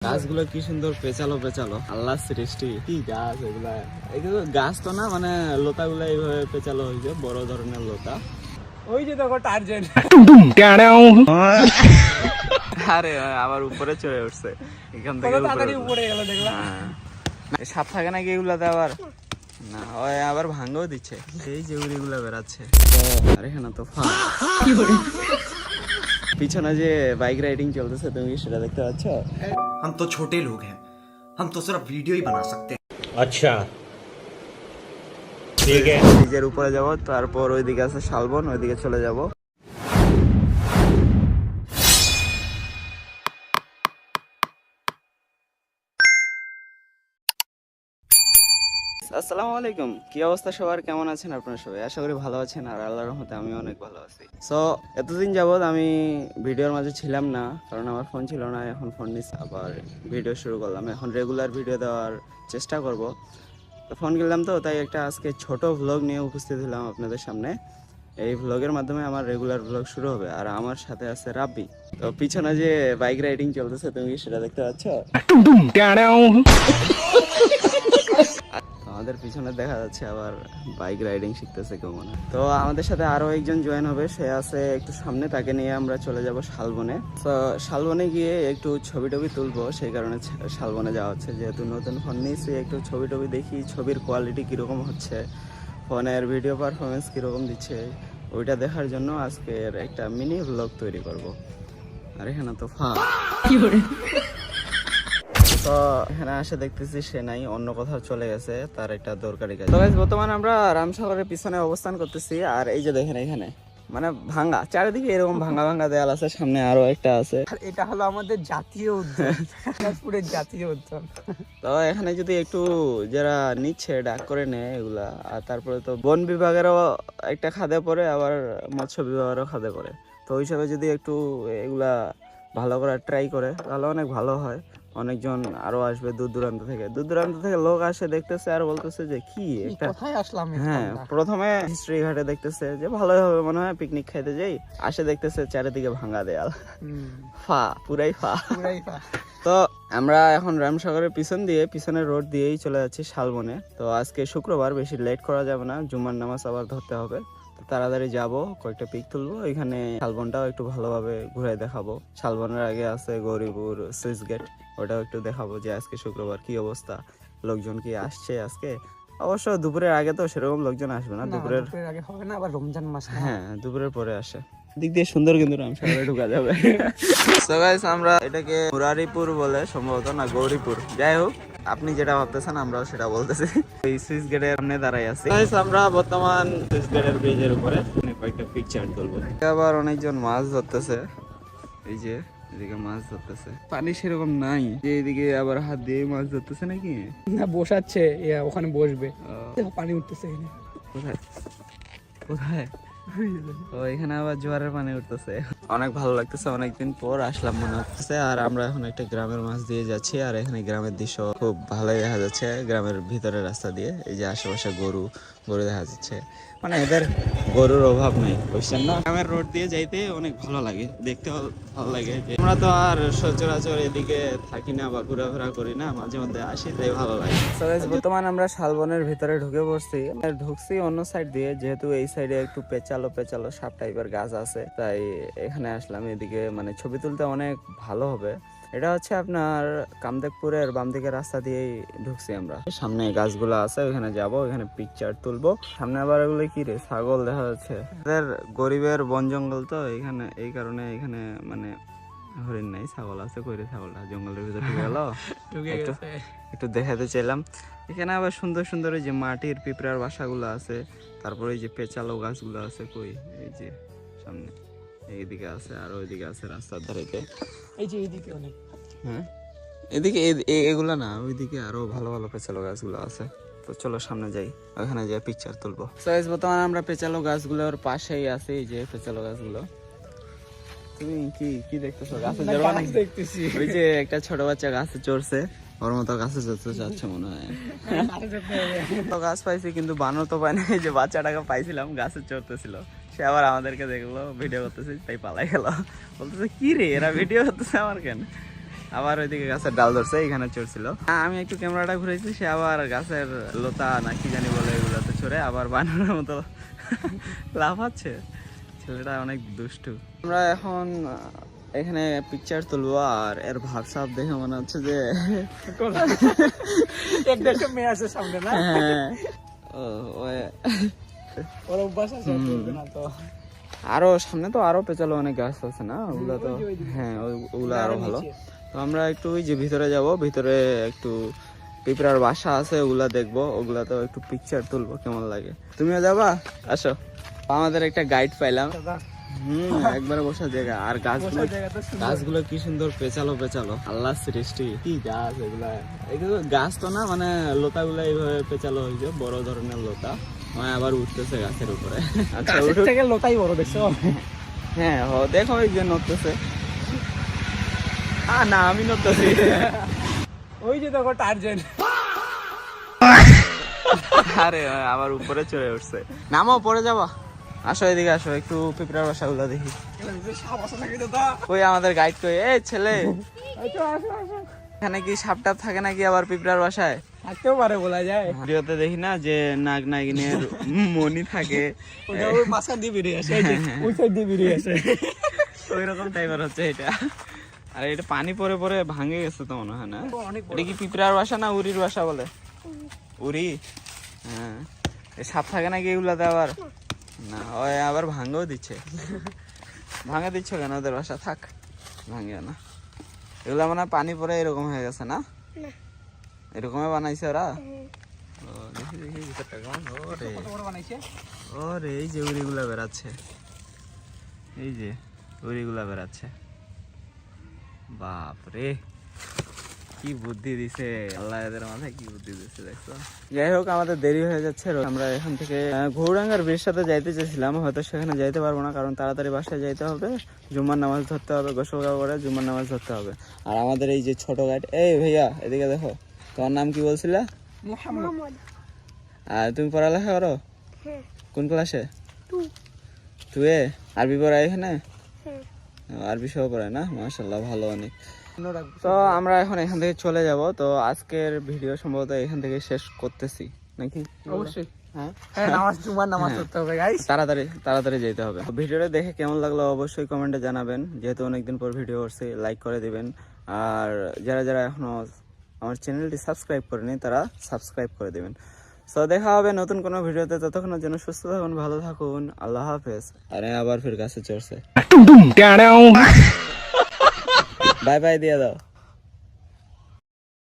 গাছগুলো কি সুন্দর পেঁচালো পেঁচালো, আল্লাহ সৃষ্টি। কি গাছ এগুলা, এগুলো গাছ তো না, মানে লতাগুলো এইভাবে পেঁচালো হয়েছে, বড় ধরনের লতা। ওই যে দেখো টার্জেন। আরে আবার উপরে চলে উঠছে, এখান থেকে তাড়াতাড়ি উপরে গেল দেখলাম। সাপ থাকে নাকি এগুলাতে? আবার না, ওই আবার ভাঙ্গও দিচ্ছে, এই যে উড়িগুলা বেড়াচ্ছে। আর এখানে তো পিছনে যে বাইক রাইডিং চলতেছে, তুমি সেটা দেখতে পাচ্ছ? हम तो छोटे लोग हैं, हम तो सिर्फ वीडियो ही बना सकते हैं। अच्छा ठीक है। ব্রিজের উপরে যাব, তারপর ওইদিকে আছে শালবন, ওইদিকে চলে যাব। আসসালামু আলাইকুম, কি অবস্থা সবার? কেমন আছেন আপনারা সবাই? আশা করি ভালো আছেন, আর আল্লাহর রহমতে আমিও অনেক ভালো আছি। সো এতদিন যাবৎ আমি ভিডিওর মাঝে ছিলাম না, কারণ আমার ফোন ছিল না। এখন ফোন নিয়ে আবার ভিডিও শুরু করলাম, এখন রেগুলার ভিডিও দেওয়ার চেষ্টা করব। তো ফোন কিনলাম, তো তাই একটা আজকে ছোট ভ্লগ নিয়ে উপস্থিত হলাম আপনাদের সামনে। এই ভ্লগের মাধ্যমে আমার রেগুলার ভ্লগ শুরু হবে, আর আমার সাথে আছে রাব্বি। তো পিছনে যে বাইক রাইডিং চলতেছে, তুমি সেটা দেখতে পাচ্ছ? আমাদের পিছনে দেখা যাচ্ছে আবার বাইক রাইডিং শিখতেছে কেউ মনে হয়। তো আমাদের সাথে আরো একজন জয়েন হবে, সে আছে একটু সামনে, তাকে নিয়ে আমরা চলে যাব শালবনে। তো শালবনে গিয়ে একটু ছবি টবি তুলবো, সেই কারণে শালবনে যাওয়া হচ্ছে। যেহেতু নতুন ফোন নিয়েছি, একটু ছবি টবি দেখি, ছবির কোয়ালিটি কিরকম হচ্ছে, ফোনের ভিডিও পারফরমেন্স কিরকম দিচ্ছে, ওইটা দেখার জন্য আজকের একটা মিনি ব্লগ তৈরি করব। আর এখানে তো তো এখানে আসে দেখতেছি সে নাই, অন্য কোথাও চলে গেছে, তার একটা দরকারি কাজ। তো গাইস, বর্তমানে আমরা রামসাগরের পিছনে অবস্থান করতেছি। আর এই যে দেখেন, এখানে মানে ভাঙ্গা চারিদিকে এরকম ভাঙ্গা ভাঙ্গা দেয়াল আছে, সামনে আরো একটা আছে। এটা হলো আমাদের জাতীয় উদ্যান, দিনাজপুরের জাতীয় উদ্যান। তো এখানে যদি একটু যারা নিচ্ছে ডাক করে নেয় এগুলা, আর তারপরে তো বন বিভাগেরও একটা খাদে পড়ে, আবার মৎস্য বিভাগেরও খাদে পড়ে। তো ওই হিসাবে যদি একটু এগুলা ভালো করে ট্রাই করে, তাহলে অনেক ভালো হয়। অনেকজন আরো আসবে দূর দূরান্ত থেকে লোক আসে, দেখতেছে আর বলতেছে যে কি একটা। কোথায় আসলাম? হ্যাঁ, প্রথমে হিস্ট্রি ঘাটে দেখতেছে যে ভালোই হবে মনে হয়, পিকনিক খাইতে যাই। আসে দেখতেছে চারিদিকে ভাঙা দেয়াল, পুরাই ফা। তো আমরা এখন রামসাগরের পিছনের রোড দিয়েই চলে যাচ্ছি শালবনে। তো আজকে শুক্রবার, বেশি লেট করা যাবে না, জুম্মার নামাজ আবার ধরতে হবে। তাড়াতাড়ি যাব, কয়েকটা পিক তুলবো। এখানে শালবনটাও একটু ভালোভাবে ঘুরে দেখাবো। শালবনের আগে আছে গৌরীপুর সুইচ গেট, ওটাও একটু দেখাবো যে আজকে শুক্রবার কি অবস্থা, লোকজন কি আসছে আজকে। অবশ্য দুপুরের আগে তো সেরকম লোকজন আসবে না, দুপুরের আগে হবে না, আবার রমজান মাস। হ্যাঁ, দুপুরের পরে আসে। দিক দিয়ে সুন্দর, কিন্তু রামসাগরে ঢোকা যাবে। সো গাইস, আমরা এটাকে মুরারিপুর বলে সম্ভবত, না গৌরীপুর, যাই হোক আপনি যেটা ভাবতেছেন আমরাও সেটা বলতেছি। এই সুইচ গেটের সামনে দাঁড়াই আছি। গাইস, আমরা বর্তমান সুইচ গেটের ব্রিজের উপরে কয়েকটা পিকচার তুলবো। আবার অনেকজন মাছ ধরতেছে, এই যে এদিকে মাছ ধরতেছে, পানি সেরকম নাই যে এদিকে আবার হাত দিয়ে মাছ ধরতেছে নাকি না, বসাচ্ছে ওখানে বসবে, পানি উঠতেছে। কোথায় কোথায়? তো এখানে আবার জোয়ারের পানি উঠতেছে, অনেক ভালো লাগতেছে, অনেকদিন পর আসলাম মনে হচ্ছে। আর আমরা এখন একটা গ্রামের মাঝ দিয়ে যাচ্ছি, আর এখানে গ্রামের দৃশ্য খুব ভালোই দেখা যাচ্ছে। গ্রামের ভিতরে রাস্তা দিয়ে এই যে আশেপাশে গরু দেখা যাচ্ছে, মানে এদের গরুর অভাব নেই, বুঝছেন না? গ্রামের রোড দিয়ে যাইতে অনেক ভালো লাগে, দেখতে ভালো লাগে। আমরা তো আর সচরাচর এদিকে থাকি না বা ঘোরাফেরা করি না, মাঝে মধ্যে আসি, তাই ভালো লাগে। বর্তমানে আমরা শালবনের ভিতরে ঢুকে ঢুকছি অন্য সাইড দিয়ে, যেহেতু এই সাইডে একটু পেঁচালো সাপ টাইপের গাছ আছে, তাই এখানে আসলাম। এদিকে মানে ছবি তুলতে অনেক ভালো হবে। এটা হচ্ছে আপনার কামদেবপুরের বাম দিকের রাস্তা দিয়েই ঢুকছি আমরা। সামনে গাছগুলো আছে, ওখানে যাব, ওখানে পিকচার তুলবো। সামনে আবার এগুলো কি রে, ছাগল দেখা যাচ্ছে। এদের গরিবের বন জঙ্গল তো এখানে, এই কারণে এখানে মানে হরিণ নাই, ছাগল আছে। কইরে ছাগলটা জঙ্গলের ভিতরে ঢুকে গেল, একটু দেখাতে চাইলাম। এখানে আবার সুন্দর সুন্দর এই যে মাটির পিঁপড়ার বাসাগুলো আছে, তারপরে এই যে পেঁচালো গাছগুলো আছে। কই, এই যে সামনে এইদিকে আছে, আর ওইদিকে আছে রাস্তার ধারেতে। এই যে এইদিকে অনেক, হ্যাঁ এদিকে এগুলা না, ওইদিকে আরো ভালো ভালো পেঁচালো গাছগুলো আছে। তো চলো সামনে যাই, ওখানে যাই পিকচার তুলবো। বর্তমানে আমরা পেঁচালো গাছগুলোর পাশেই আছি, এই যে পেঁচালো গাছগুলো। তুমি কি দেখতেছো? গাছে দেখতেছি। ওই যে একটা ছোট বাচ্চা গাছে চড়ছে, ওর মতো গাছে চড়তে চাচ্ছে মনে হয়। তো গাছ পাইছি, কিন্তু বানর তো পাই না। এই যে বাচ্চাটাকে পাইছিলাম, গাছে চড়তেছিল, সে আবার আমাদেরকে দেখলো ভিডিও করতেছে, তাই পালাই গেল। বলতেছে কি রে, এরা ভিডিও করতেছে আমার কেন? আবার ওইদিকে গাছের ডাল ধরছে, এখানে চড়ছিল। আমি একটু ক্যামেরাটা ঘুরেছি, সে আবার গাছের লতা না কি জানি বলে এগুলোতে চড়ে আবার বানরের মতো লাফাচ্ছে। ছেলেটা অনেক দুষ্টু। আমরা এখন এখানে পিকচার তুলবো, আর এর ভাবসাব দেখে মনে হচ্ছে যে এক দেশে মেয়ে আছে সামনে না, হ্যাঁ, ওর অভ্যাস আছে চলবে না তো। আরো সামনে তো আরো পেছালো অনেক গাছ আছে না, ওগুলো তো হ্যাঁ ওগুলো আরো ভালো। তো আমরা একটু ওই যে ভিতরে যাব, ভিতরে একটু পিঁপড়ার বাসা আছে, ওগুলা দেখবো, ওগুলা তো একটু পিকচার তুলবো কেমন লাগে। তুমিও যাবা? আসো। আমাদের একটা গাইড পাইলাম। একবারে বসার জায়গা, আর গাছগুলো কি সুন্দর পেঁচালো পেঁচালো, আল্লাহ সৃষ্টি, কি গাছ এগুলা। এগুলো গাছ তো না, মানে লতা গুলা এইভাবে পেঁচালো হয়েছে, বড় ধরনের লতা, মানে আবার উঠতেছে গাছের উপরে। আচ্ছা উঠুক। লতাই বড় দেখছো? হ্যাঁ দেখো এই যে নড়তেছে। না আমি নড়তেছি। ওই যে দেখো টার্জেন। আরে আবার উপরে চলে উঠছে। নামো, পরে যাবা। আসো এদিকে আসো, একটু পিঁপড়ার বাসাগুলো দেখি। কই আমাদের গাইড কই? এই ছেলে, এখানে কি সাপ টাপ থাকে নাকি আবার পিঁপড়ার বাসায়? থাকতেও পারে বলা যায়। ভিডিওতে দেখি না যে নাগ নাগিনের মনি থাকে, ওই মাথা দিয়ে বেরিয়ে আসে, ওই সাইড দিয়ে বেরিয়ে আসে, ওই রকম টাইপের হচ্ছে এটা। আর এটা পানি পরে পরে ভাঙে গেছে তো মনে হয় না? এটা কি পিঁপড়ার বাসা না উরির বাসা বলে? উরি। হ্যাঁ, সাপ থাকে নাকি এগুলাতে আবার? না, ওই আবার ভাঙেও দিচ্ছে। ভাঙে দিচ্ছ কেন? ওদের বাসা থাক, ভাঙে না। এগুলা মানে পানি পরে এরকম হয়ে গেছে না? এরকমই বানাইছে ওরা। ও দেখি দেখি ভিতরটা কেমন। ওরে এই যে উড়িগুলা বেড়াচ্ছে, এই যে উড়িগুলা বেড়াচ্ছে। বাপরে কি বুদ্ধি দিছে আল্লাহ, এদের মাথায় কি বুদ্ধি দিছে দেখছো। যাই হোক, আমাদের দেরি হয়ে যাচ্ছে। আমরা এখান থেকে ঘৌরাঙ্গার ব্রিজের সাথে যাইতে চেয়েছিলাম, হয়তো সেখানে যাইতে পারবো না, কারণ তাড়াতাড়ি বাসায় যাইতে হবে, জুম্মার নামাজ ধরতে হবে, গোসল করে জুম্মার নামাজ ধরতে হবে। আর আমাদের এই যে ছোট গাইড, এই ভাইয়া এদিকে দেখো, তোমার নাম কি বলছিলা? মোহাম্মদ। আর তুমি পড়ালেখা করো? কোন ক্লাসে? 2 আরবি পড়ায় এখানে? আরবি সহ পড়ায় না? মাশাআল্লাহ, ভালো অনেক। তো আমরা এখন এখান থেকে চলে যাব। তো আজকের ভিডিও সম্ভবত এখান থেকে শেষ করতেছি নাকি? অবশ্যই। হ্যাঁ, নামাজ পড়তে হবে গাইস, তাড়াতাড়ি যেতে হবে। ভিডিওটা দেখে কেমন লাগলো অবশ্যই কমেন্টে জানাবেন। যেহেতু অনেকদিন পর ভিডিও করছি, লাইক করে দিবেন। আর যারা যারা এখনো আমার চ্যানেলটি সাবস্ক্রাইব করেনি, তারা সাবস্ক্রাইব করে দিবেন। তো দেখা হবে নতুন কোনো ভিডিওতে। ততক্ষণের জন্য সুস্থ থাকুন, ভালো থাকুন, আল্লাহ হাফেজ। আরে আবার ফির গাছে চড়ছে। বাই বাই দিয়ে দাও।